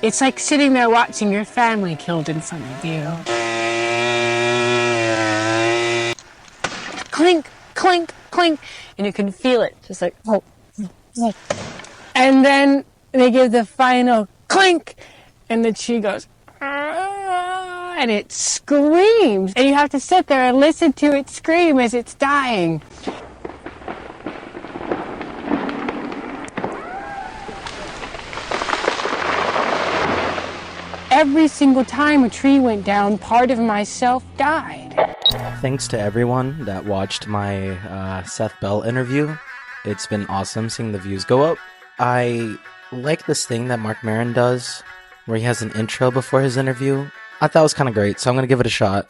It's like sitting there watching your family killed in front of you. Clink, clink, clink, and you can feel it, just like, oh. And then they give the final clink, and the tree goes, and it screams, and you have to sit there and listen to it scream as it's dying. Every single time a tree went down, part of myself died. Thanks to everyone that watched my Seth Bell interview. It's been awesome seeing the views go up. I like this thing that Mark Maron does, where he has an intro before his interview. I thought it was kind of great, so I'm going to give it a shot.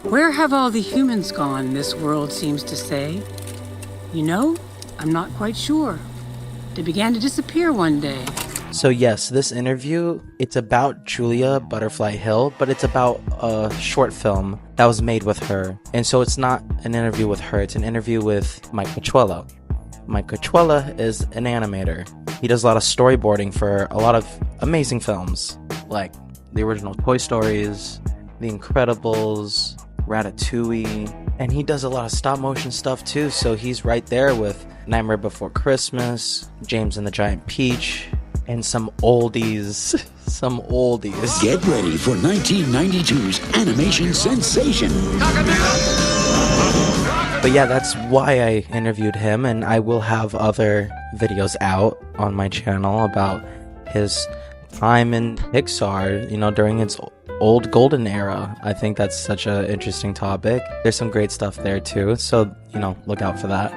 Where have all the humans gone, this world seems to say? You know, I'm not quite sure. They began to disappear one day. So yes, this interview, it's about Julia Butterfly Hill, but it's about a short film that was made with her. And so it's not an interview with her, it's an interview with Mike Cachuela. Mike Cachuela is an animator. He does a lot of storyboarding for a lot of amazing films, like the original Toy Stories, The Incredibles, Ratatouille, and he does a lot of stop motion stuff too, so he's right there with Nightmare Before Christmas, James and the Giant Peach, and some oldies. Get ready for 1992's animation sensation. But yeah, that's why I interviewed him, and I will have other videos out on my channel about his time in Pixar, you know, during its old golden era. I think that's such an interesting topic. There's some great stuff there too, so, you know, look out for that.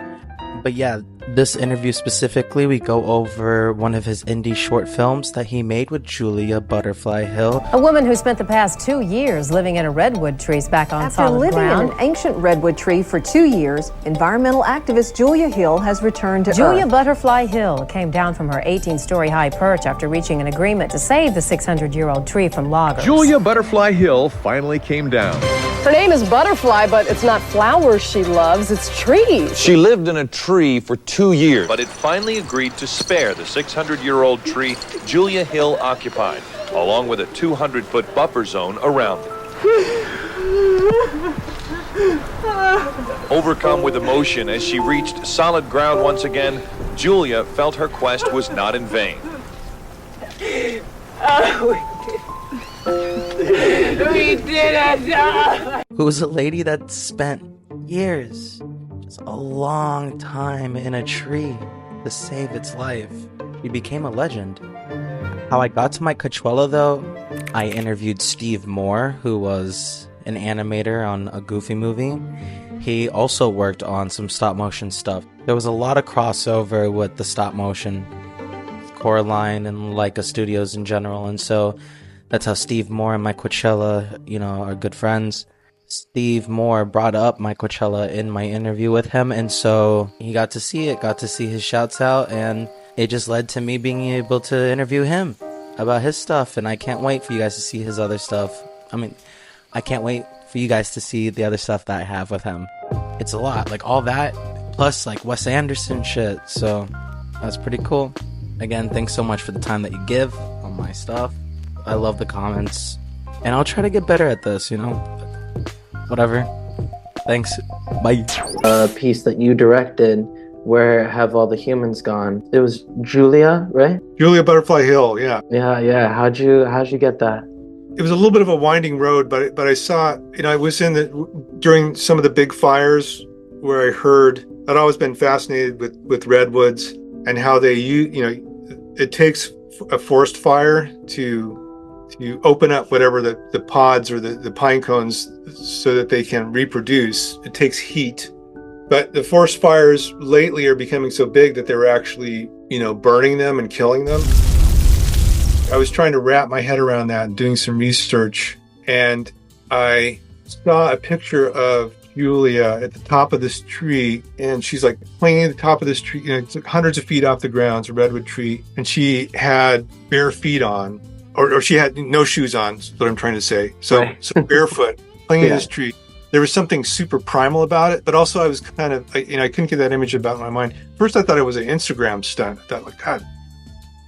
But yeah, this interview specifically, we go over one of his indie short films that he made with Julia Butterfly Hill. A woman who spent the past 2 years living in a redwood tree is back on solid ground. After living in an ancient redwood tree for 2 years, environmental activist Julia Hill has returned to Julia Earth. Butterfly Hill came down from her 18-story high perch after reaching an agreement to save the 600-year-old tree from loggers. Julia Butterfly Hill finally came down. Her name is Butterfly, but it's not flowers she loves, it's trees. She lived in a tree for 2 years, but it finally agreed to spare the 600-year-old tree Julia Hill occupied, along with a 200-foot buffer zone around it. Overcome with emotion as she reached solid ground once again, Julia felt her quest was not in vain. We did it! Who was a lady that spent years, just a long time in a tree to save its life. She became a legend. How I got to Mike Cachuela though, I interviewed Steve Moore, who was an animator on a Goofy movie. He also worked on some stop motion stuff. There was a lot of crossover with the stop motion, Coraline and Leica Studios in general, and so that's how Steve Moore and Mike Cachuela, you know, are good friends. Steve Moore brought up Mike Cachuela in my interview with him, and so he got to see it, got to see his shouts out, and it just led to me being able to interview him about his stuff, and I can't wait for you guys to see his other stuff. I mean, I can't wait for you guys to see the other stuff that I have with him. It's a lot, like all that, plus like Wes Anderson shit, so that's pretty cool. Again, thanks so much for the time that you give on my stuff. I love the comments, and I'll try to get better at this, you know, whatever. Thanks, bye. A piece that you directed, Where Have All the Humans Gone? It was Julia, right? Julia Butterfly Hill, yeah. Yeah. How'd you get that? It was a little bit of a winding road, but I saw, you know, I was during some of the big fires where I heard, I'd always been fascinated with redwoods and how they use, you know, it takes a forest fire to open up whatever the pods or the pine cones so that they can reproduce. It takes heat. But the forest fires lately are becoming so big that they're actually, you know, burning them and killing them. I was trying to wrap my head around that and doing some research, and I saw a picture of Julia at the top of this tree, and she's like clinging at the top of this tree, you know, it's like hundreds of feet off the ground. It's a redwood tree, and she had bare feet on, or she had no shoes on, is what I'm trying to say. So, Right. so barefoot, clinging to this tree. There was something super primal about it, but also I was kind of, you know, I couldn't get that image about in my mind. First, I thought it was an Instagram stunt. I thought, like, God,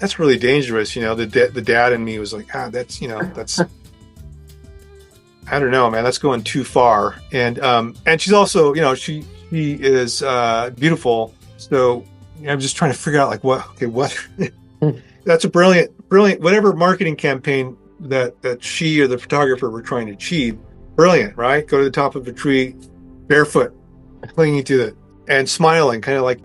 that's really dangerous. The dad in me was like, that's I don't know, man, that's going too far. And she's also, she is beautiful. So I'm just trying to figure out like what that's a brilliant, whatever marketing campaign that she or the photographer were trying to achieve. Brilliant, right? Go to the top of a tree, barefoot, clinging to it and smiling, kind of like,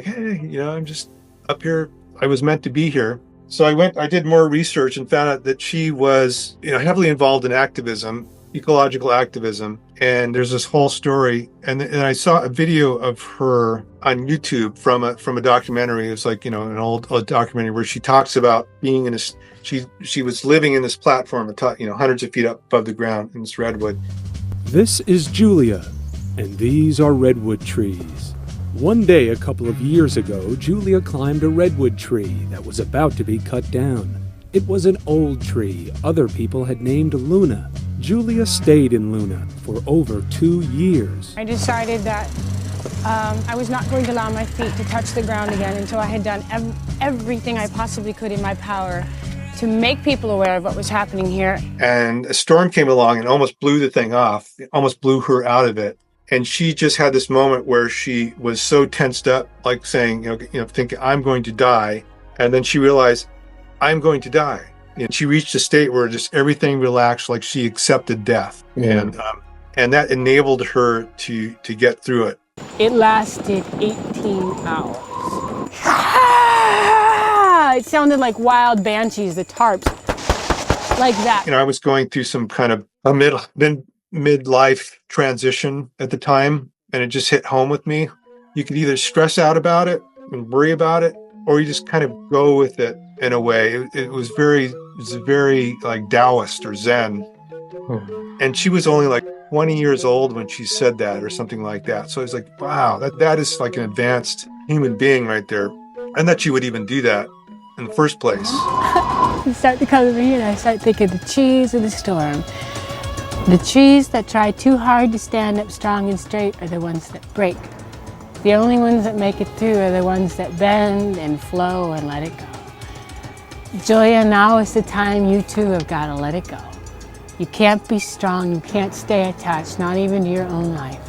hey, I'm just up here. I was meant to be here. So I did more research and found out that she was, heavily involved in activism, ecological activism. And there's this whole story. And I saw a video of her on YouTube from a documentary. It's like, an old documentary where she talks about being in this, she was living in this platform, hundreds of feet up above the ground in this redwood. This is Julia, and these are redwood trees. One day a couple of years ago, Julia climbed a redwood tree that was about to be cut down. It was an old tree other people had named Luna. Julia stayed in Luna for over 2 years. I decided that I was not going to allow my feet to touch the ground again until I had done everything I possibly could in my power to make people aware of what was happening here. And a storm came along and almost blew the thing off, almost blew her out of it. And she just had this moment where she was so tensed up, like saying, thinking, I'm going to die. And then she realized, I'm going to die. And she reached a state where just everything relaxed, like she accepted death. Yeah. And that enabled her to get through it. It lasted 18 hours. It sounded like wild banshees, the tarps, like that. I was going through some kind of a midlife transition at the time, and it just hit home with me. You could either stress out about it and worry about it, or you just kind of go with it in a way. It was very like Taoist or Zen. And she was only like 20 years old when she said that or something like that. So I was like, wow, that is like an advanced human being right there. And that she would even do that in the first place. You start to come to me and I start thinking the trees of the storm. The trees that try too hard to stand up strong and straight are the ones that break. The only ones that make it through are the ones that bend and flow and let it go. Julia, now is the time you too have got to let it go. You can't be strong, you can't stay attached, not even to your own life.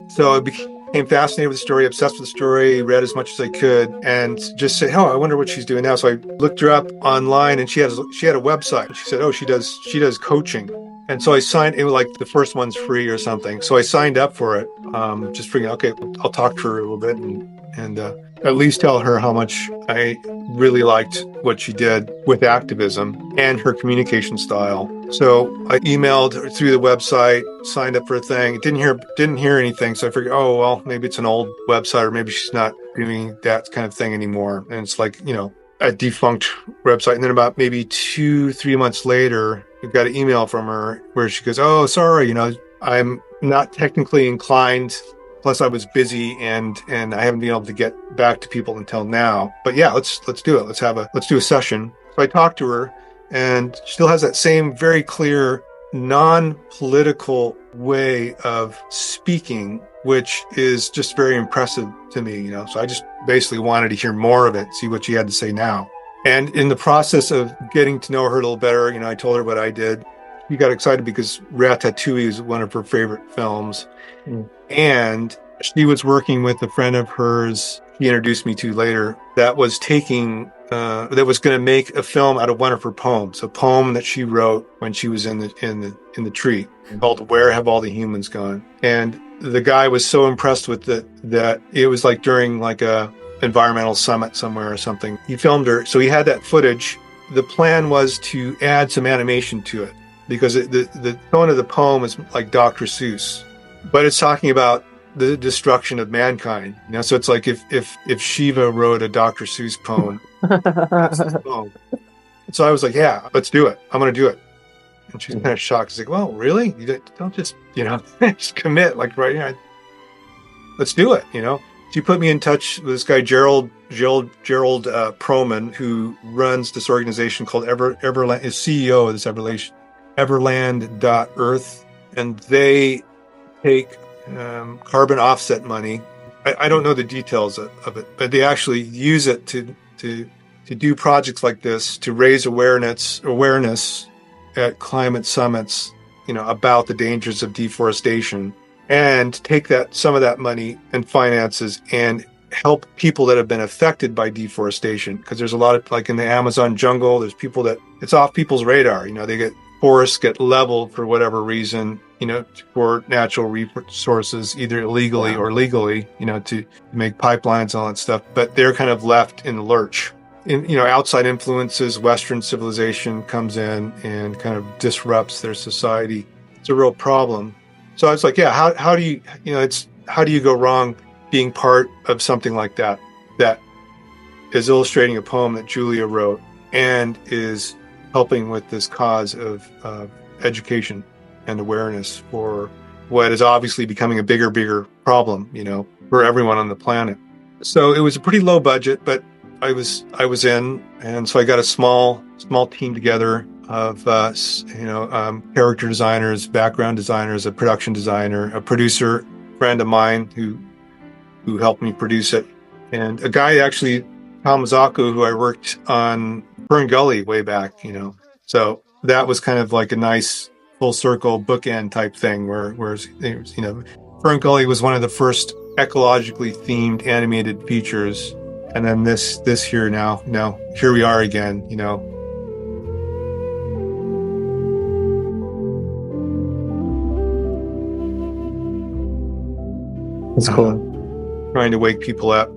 So I became fascinated with the story, obsessed with the story, read as much as I could, and just said, I wonder what she's doing now. So I looked her up online, and she had a website. She said, she does coaching. And so I signed, it was like the first one's free or something. So I signed up for it, just figuring, okay, I'll talk to her a little bit and at least tell her how much I really liked what she did with activism and her communication style. So I emailed her through the website, signed up for a thing, didn't hear anything. So I figured, maybe it's an old website, or maybe she's not doing that kind of thing anymore. And it's like, a defunct website. And then about maybe 2-3 months later, we got an email from her where she goes, sorry, I'm not technically inclined. Plus I was busy and I haven't been able to get back to people until now. But yeah, let's do it. Let's do a session. So I talked to her, and she still has that same very clear, non-political way of speaking, which is just very impressive to me, So I just basically wanted to hear more of it, see what she had to say now. And in the process of getting to know her a little better, I told her what I did. She got excited because Ratatouille is one of her favorite films. And she was working with a friend of hers he introduced me to later that was going to make a film out of one of her poems, a poem that she wrote when she was in the tree, called "Where Have All the Humans Gone?" And the guy was so impressed with it that it was like during like a environmental summit somewhere or something. He filmed her, so he had that footage. The plan was to add some animation to it because the tone of the poem is like Dr. Seuss, but it's talking about the destruction of mankind. So it's like if Shiva wrote a Dr. Seuss poem. That's his poem. So I was like, yeah, let's do it. I'm going to do it. And she's kind of shocked. She's like, well, really? You don't just, just commit like right here. Let's do it. She put me in touch with this guy, Gerald Proman, who runs this organization called Everland, is CEO of this Everland.Earth. And they take carbon offset money. I don't know the details of it, but they actually use it to to do projects like this, to raise awareness at climate summits, about the dangers of deforestation, and take some of that money and finances and help people that have been affected by deforestation. Because there's a lot of, like in the Amazon jungle, there's people that it's off people's radar. Forests get leveled for whatever reason, for natural resources, either illegally or legally, to make pipelines and all that stuff. But they're kind of left in the lurch. Outside influences, Western civilization comes in and kind of disrupts their society. It's a real problem. So I was like, yeah, how do you, how do you go wrong being part of something like that is illustrating a poem that Julia wrote and is helping with this cause of education and awareness for what is obviously becoming a bigger problem, for everyone on the planet. So it was a pretty low budget, but I was in, and so I got a small team together of character designers, background designers, a production designer, a producer, friend of mine who helped me produce it, and a guy actually, Kamazaku, who I worked on Fern Gully way back, So that was kind of like a nice full circle bookend type thing where Fern Gully was one of the first ecologically themed animated features. And then this here now here we are again, It's cool. Trying to wake people up.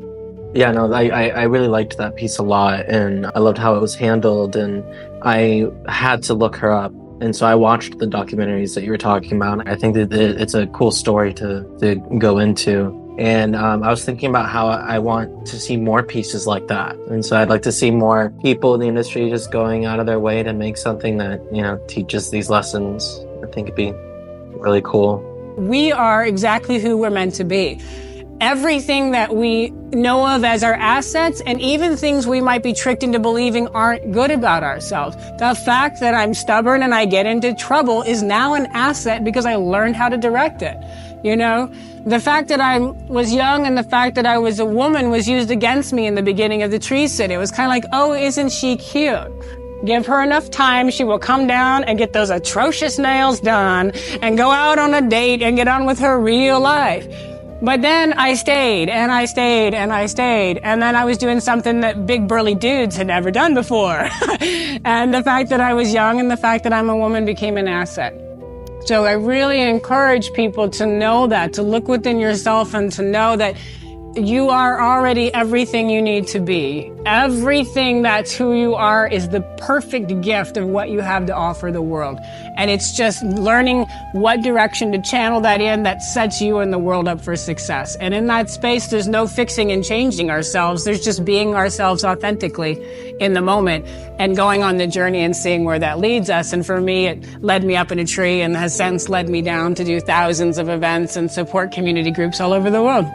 Yeah, no, I really liked that piece a lot, and I loved how it was handled, and I had to look her up. And so I watched the documentaries that you were talking about. I think that it's a cool story to go into. And I was thinking about how I want to see more pieces like that. And so I'd like to see more people in the industry just going out of their way to make something that, teaches these lessons. I think it'd be really cool. We are exactly who we're meant to be. Everything that we know of as our assets, and even things we might be tricked into believing aren't good about ourselves. The fact that I'm stubborn and I get into trouble is now an asset because I learned how to direct it. The fact that I was young and the fact that I was a woman was used against me in the beginning of the Tree City. It was kind of like, oh, isn't she cute? Give her enough time, she will come down and get those atrocious nails done and go out on a date and get on with her real life. But then I stayed and I stayed and I stayed. And then I was doing something that big burly dudes had never done before. And the fact that I was young and the fact that I'm a woman became an asset. So I really encourage people to know that, to look within yourself and to know that you are already everything you need to be. Everything that's who you are is the perfect gift of what you have to offer the world. And it's just learning what direction to channel that in that sets you and the world up for success. And in that space, there's no fixing and changing ourselves. There's just being ourselves authentically in the moment and going on the journey and seeing where that leads us. And for me, it led me up in a tree and has since led me down to do thousands of events and support community groups all over the world.